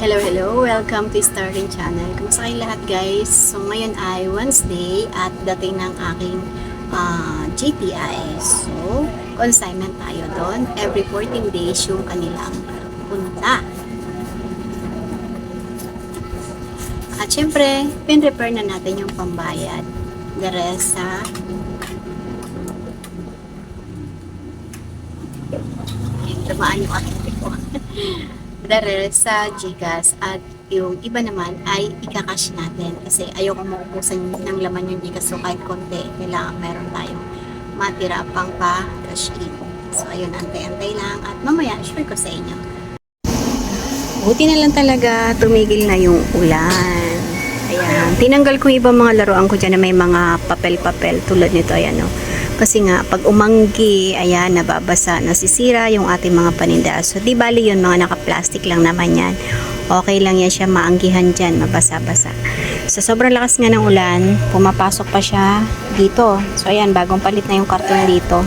Hello, hello! Welcome to Starling Channel. Kumusta kayo lahat guys? So ngayon ay Wednesday at dating ng aking GTI. So, consignment tayo doon. Every 14 days yung kanilang punta. At syempre, pin-repair na natin yung pambayad. The rest sa tamaan yung ating ko. The rest sa Gcash at yung iba naman ay ika-cash natin kasi ayoko maubusan ng laman yung Gcash, so kahit konti kailangan meron tayong matira pang pa-cash in. So ayun, antay-antay lang at mamaya share ko sa inyo. Buti na lang talaga tumigil na yung ulan. Ayan, tinanggal ko yung ibang mga laruan ko dyan na may mga papel-papel tulad nito, ayan o. Kasi nga, pag umanggi, ayan, nababasa, nasisira yung ating mga paninda. So, di bali yun, mga naka-plastic lang naman yan. Okay lang yan siya, maanggihan dyan, mabasa-basa. So, sobrang lakas nga ng ulan, pumapasok pa siya dito. So, ayan, bagong palit na yung karton dito.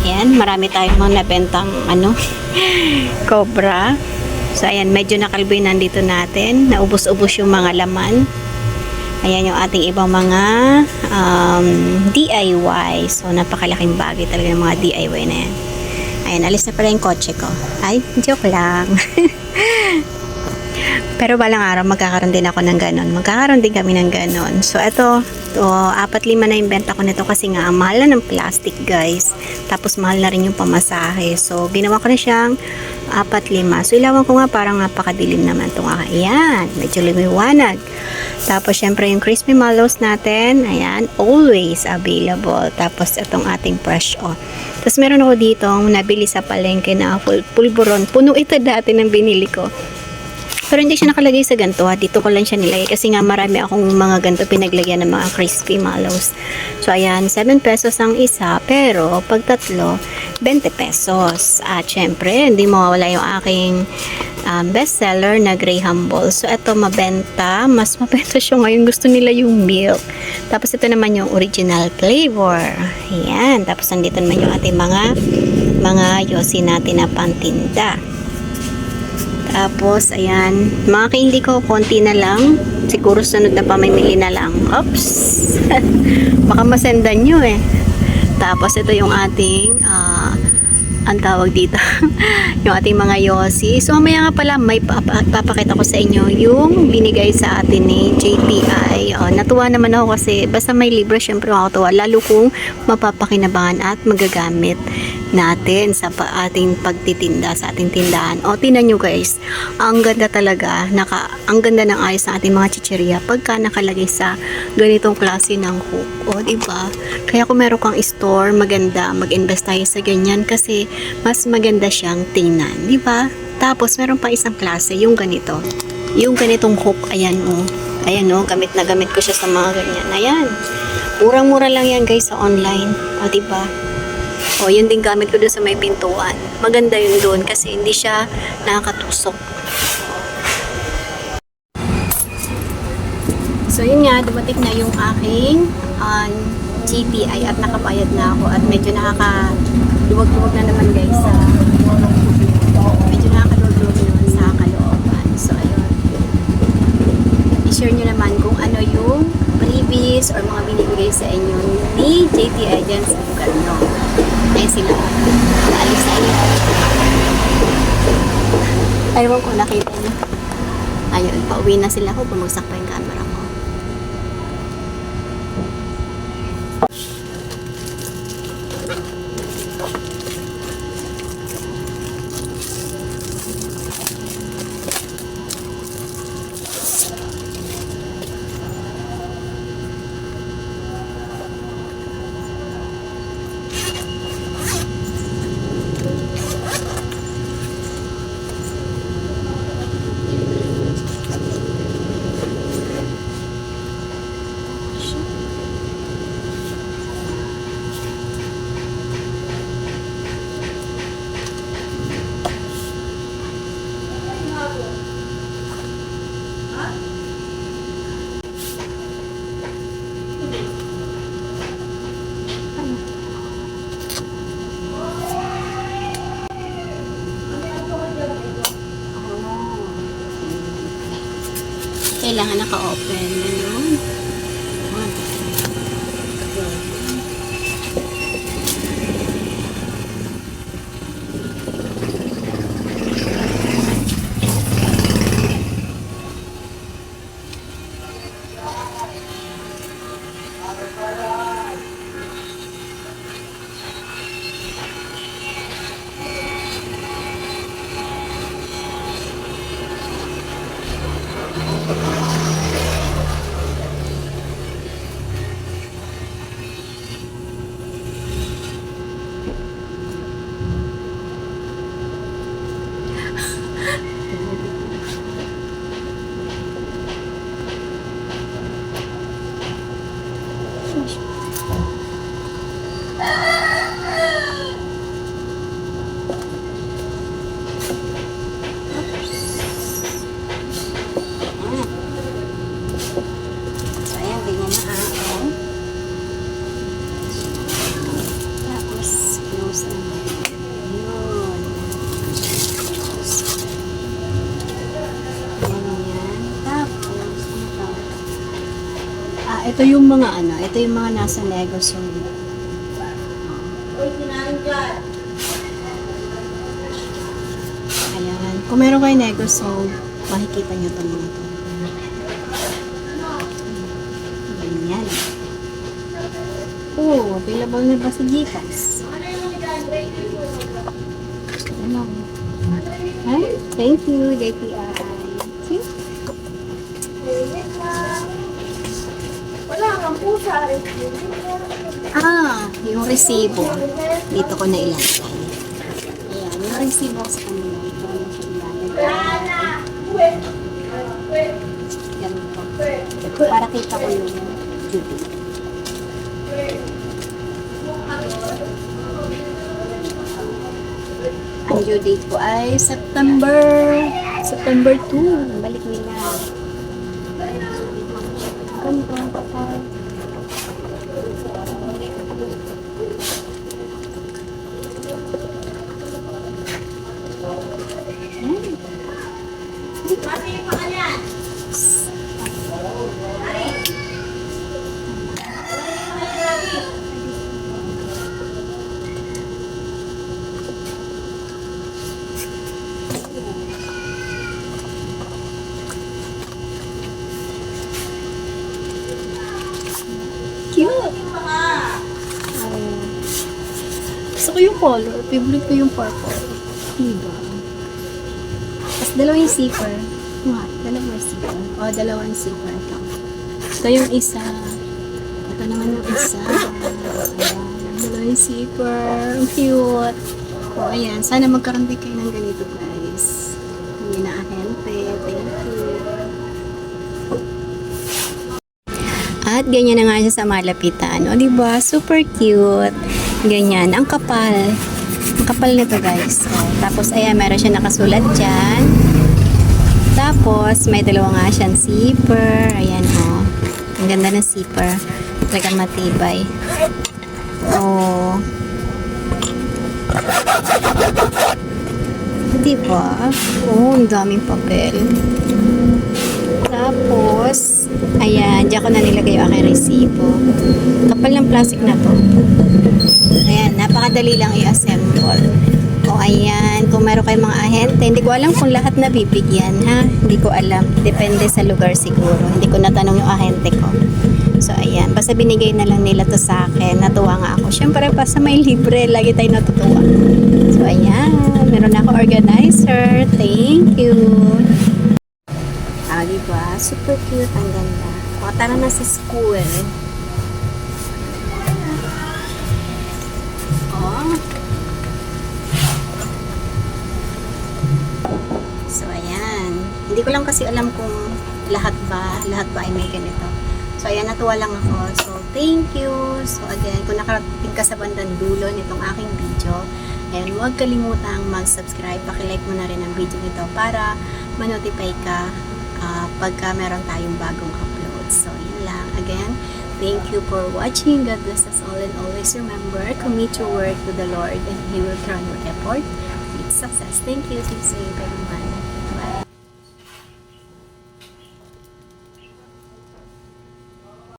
Ayan, marami tayong mga nabentang, cobra. So, ayan, medyo nakalboy nandito natin. Naubos-ubos yung mga laman. Ayan yung ating ibang mga DIY. So, napakalaking bagay talaga ng mga DIY na yan. Ayan, alis na pala yung kotse ko. Ay, joke lang. Pero balang araw, magkakaroon din ako ng ganon. Magkakaroon din kami ng ganon. So, ito, 4-5 na yung benta ko nito kasi nga, ang mahal na ng plastic, guys. Tapos, mahal na rin yung pamasahe. So, ginawa ko na siyang 4-5. So, ilawan ko nga, parang napakadilim naman itong ayan, medyo lumiwanag. Tapos, syempre, yung crispy mallows natin, ayan, always available. Tapos, itong ating fresh on. Tapos, meron ako dito, nabili sa palengke na pulburon. Puno ito dati ng binili ko. Pero hindi siya nakalagay sa ganito, dito ko lang siya nilagay kasi nga marami akong mga ganito pinaglagyan ng mga crispy mallows. So ayan, 7 pesos ang isa, pero pag tatlo, 20 pesos. At syempre, hindi mawawala yung aking bestseller na Graham Ball. So ito mabenta, mas mabenta siya ngayon. Gusto nila yung milk. Tapos ito naman yung original flavor. Ayan, tapos nandito naman yung ating mga yosi natin na pantinda. Tapos, ayan, mga kaili ko, konti na lang. Siguro sunod na pamimili na lang. Oops! Baka masendan nyo eh. Tapos, ito yung ating, ang tawag dito, yung ating mga yosi. So, mamaya nga pala, may papakita ko sa inyo yung binigay sa atin ni JTI. Natuwa naman ako kasi basta may libre, syempre makakatuwa. Lalo kung mapapakinabangan at magagamit natin sa ating pagtitinda, sa ating tindahan. Tingnan nyo guys, ang ganda talaga, ang ganda ng ayos ng ating mga chicheria pagka nakalagay sa ganitong klase ng hook. Diba? Kaya kung meron kang store, maganda, mag-invest tayo sa ganyan kasi mas maganda siyang tingnan. Diba? Tapos, meron pa isang klase, yung ganito. Yung ganitong hook, ayan Ayan gamit na gamit ko siya sa mga ganyan. Ayan. Murang-mura lang yan guys sa online. Diba? Yun din gamit ko doon sa may pintuan. Maganda yun doon kasi hindi siya nakakatusok. So yun nga, dumating na yung aking GTI at nakabayad na ako at medyo nakakaluwag-luwag na naman guys sa medyo nakakaluwag-luwag naman sa kalooban. So ayun, i-share nyo naman kung ano yung previous or mga binibigay sa inyo ni JTI dyan sa lugar nyo. Ayan sila, naalis na inyo. Ayaw ko nakita nyo. Ayun, pauwi na sila ko, bumagsak pa yung camera ko. Kailangan naka-open. Ganun. Ito yung mga ito yung mga nasa negosyo. Ayan. Kung meron kayo negosyo, makikita nyo ito mga ito. Ganyan. Oh, available na ba sa Gcash? Ano? Ay, thank you, JPI. See? Wala kang pusa. Yung resibo. Dito ko na ilagay. Ayan, yung resibo sa kanila. Ito na siya ilalagay. Ganito. Para kita ko yung duty. Ang due date ko ay September 2. Balik nila. Ganito ang kapal. Cute! Gusto ko yung color. Favorite ko yung purple. Diba? Tapos dalawang zipper. What? Dalawang zipper. O, dalawang zipper. Ito yung isa. Ito naman yung isa. Ayan. Dalawang zipper. Ang cute. O, ayan. Sana magkaroon din kayo ng ganito, guys. Hindi na ahente. Thank you. At ganyan na nga siya sa malapitan. O, diba? Super cute. Ganyan. Ang kapal. Ang kapal nito, guys. O, tapos, ayan, meron siya nakasulat dyan. Tapos, may dalawa nga siyang zipper. Ayan, o. Ang ganda ng zipper. Talagang matibay. O. Diba? O, ang daming papel. Tapos, ayan, diyan ko na nilagay yung aking resibo. Kapal ng plastic na to. Ayan, napakadali lang i-assemble. O, ayan, kung meron kayong mga ahente, hindi ko alam kung lahat na bibigyan, ha? Hindi ko alam. Depende sa lugar siguro. Hindi ko natanong yung ahente ko. So, ayan, basta binigay na lang nila to sa akin. Natuwa nga ako. Siyempre, basta may libre, lagi tayo natutuwa. So, ayan, meron na ako organizer. Thank you. Diba? Super cute. Ang ganda. O, tara na sa school. O. So, ayan. Hindi ko lang kasi alam kung lahat ba ay may ganito. So, ayan. Natuwa lang ako. So, thank you. So, again, kung nakarating ka sa bandang dulo nitong aking video, ayan, huwag kalimutang mag-subscribe. Pakilike mo na rin ang video nito para ma-notify ka pagka meron tayong bagong upload. So, yun lang. Again, thank you for watching. God bless us all and always remember, commit your work to the Lord and He will crown your effort with success. Thank you. See you very much.